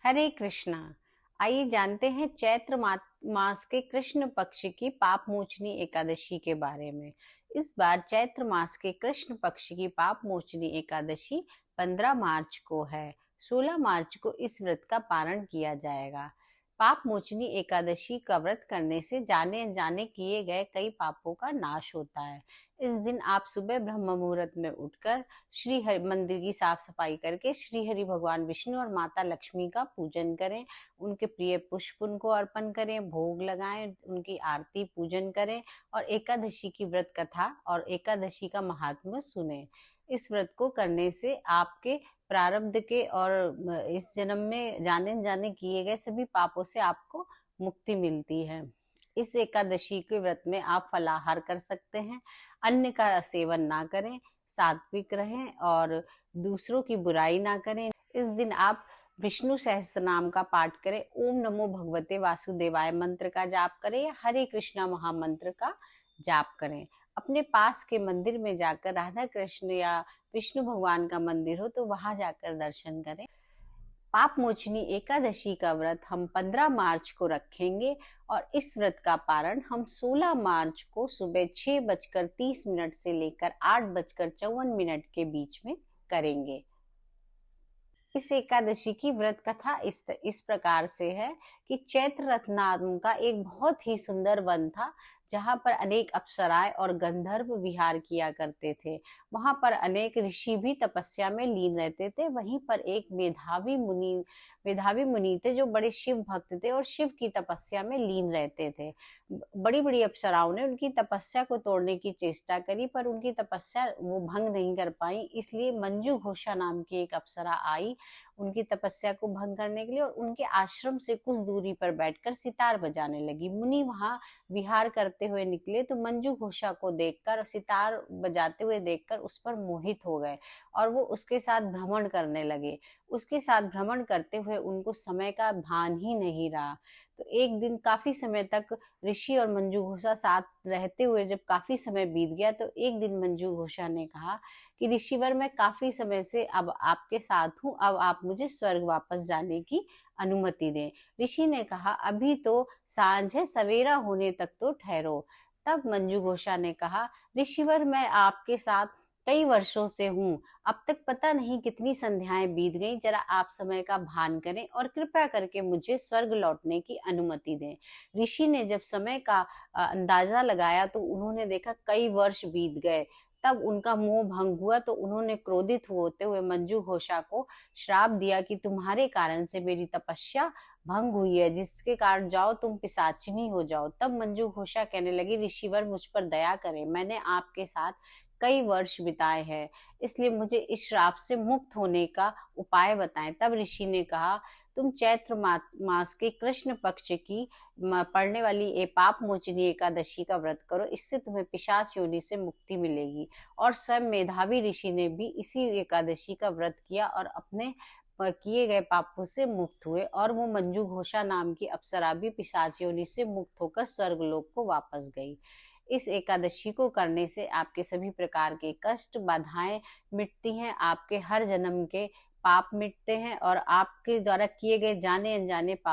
हरे कृष्णा। आइए जानते हैं चैत्र मास के कृष्ण पक्ष की पाप मोचनी एकादशी के बारे में। इस बार चैत्र मास के कृष्ण पक्ष की पाप मोचनी एकादशी 15 मार्च को है। 16 मार्च को इस व्रत का पारण किया जाएगा। पाप मोचनी एकादशी का व्रत करने से जाने अनजाने किए गए कई पापों का नाश होता है। इस दिन आप सुबह ब्रह्म मुहूर्त में उठकर श्री हरि मंदिर की साफ सफाई करके श्री हरि भगवान विष्णु और माता लक्ष्मी का पूजन करें। उनके प्रिय पुष्प उनको अर्पण करें, भोग लगाएं, उनकी आरती पूजन करें और एकादशी की व्रत कथा और एकादशी का महात्म्य सुने। इस व्रत को करने से आपके प्रारब्ध के और इस जन्म में जाने अनजाने किए गए सभी पापों से आपको मुक्ति मिलती है। इस एकादशी के व्रत में आप फलाहार कर सकते हैं, अन्न का सेवन ना करें, सात्विक रहें और दूसरों की बुराई ना करें। इस दिन आप विष्णु सहस्त्र नाम का पाठ करें, ओम नमो भगवते वासुदेवाय मंत्र का जाप करें या हरे कृष्णा महामंत्र का जाप करें। अपने पास के मंदिर में जाकर राधा कृष्ण या विष्णु भगवान का मंदिर हो तो वहां जाकर दर्शन करें। पाप मोचनी एकादशी का व्रत हम 15 मार्च को रखेंगे और इस व्रत का पारण हम 16 मार्च को सुबह 6:30 से लेकर 8:54 के बीच में करेंगे। इस एकादशी की व्रत कथा इस प्रकार से है कि चैत्र रथ नाम का एक बहुत ही सुंदर वन था जहां पर अनेक अप्सराएं और गंधर्व विहार किया करते थे। वहां पर अनेक ऋषि भी तपस्या में लीन रहते थे। वहीं पर एक मेधावी मुनि थे जो बड़े शिव भक्त थे और शिव की तपस्या में लीन रहते थे। बड़ी बड़ी अप्सराओं ने उनकी तपस्या को तोड़ने की चेष्टा करी पर उनकी तपस्या वो भंग नहीं कर पाई। इसलिए मंजू घोषा नाम की एक अप्सरा आई उनकी तपस्या को भंग करने के लिए और उनके आश्रम से कुछ दूरी पर बैठकर सितार बजाने लगी। मुनि वहां विहार करते हुए निकले तो मंजू घोषा को देखकर और सितार बजाते हुए देखकर उस पर मोहित हो गए और वो उसके साथ भ्रमण करने लगे। उसके साथ भ्रमण करते हुए उनको समय का भान ही नहीं रहा। तो एक दिन काफी समय तक ऋषि और मंजू घोषा साथ रहते हुए जब काफी समय बीत गया तो एक दिन मंजू घोषा ने कहा कि ऋषिवर मैं काफी समय से अब आपके साथ हूँ, अब आप मुझे स्वर्ग वापस जाने की अनुमति दें। ऋषि ने कहा अभी तो सांझ है, सवेरा होने तक तो ठहरो। तब मंजू घोषा ने कहा ऋषिवर मैं आपके साथ कई वर्षों से हूँ, अब तक पता नहीं कितनी संध्याएं बीत गई, जरा आप समय का भान करें और कृपया करके मुझे स्वर्ग लौटने की अनुमति दें। ऋषि ने जब समय का अंदाजा लगाया तो उन्होंने देखा कई वर्ष बीत गए। तब उनका मोह भंग हुआ तो उन्होंने क्रोधित होते हुए मंजू घोषा को श्राप दिया कि तुम्हारे कारण से मेरी तपस्या भंग हुई है, जिसके कारण जाओ तुम पिशाचिनी हो जाओ। तब मंजू घोषा कहने लगी ऋषिवर मुझ पर दया करें, मैंने आपके साथ कई वर्ष बिताए हैं, इसलिए मुझे इस श्राप से मुक्त होने का उपाय बताएं। तब ऋषि ने कहा तुम चैत्र मास के कृष्ण पक्ष की पड़ने वाली ये पाप मोचनी एकादशी का व्रत करो, इससे तुम्हें पिशाच योनि से मुक्ति मिलेगी। और स्वयं मेधावी ऋषि ने भी इसी एकादशी का व्रत किया और अपने किए गए पापों से मुक्त हुए और वो मंजू घोषा नाम की अप्सरा भी पिशाच योनि से मुक्त होकर स्वर्गलोक को वापस गई। इस एकादशी को करने से आपके सभी प्रकार के कष्ट बाधाएं मिटती हैं, आपके हर जन्म के पाप मिटते हैं और आपके द्वारा किए गए जाने अनजाने पाप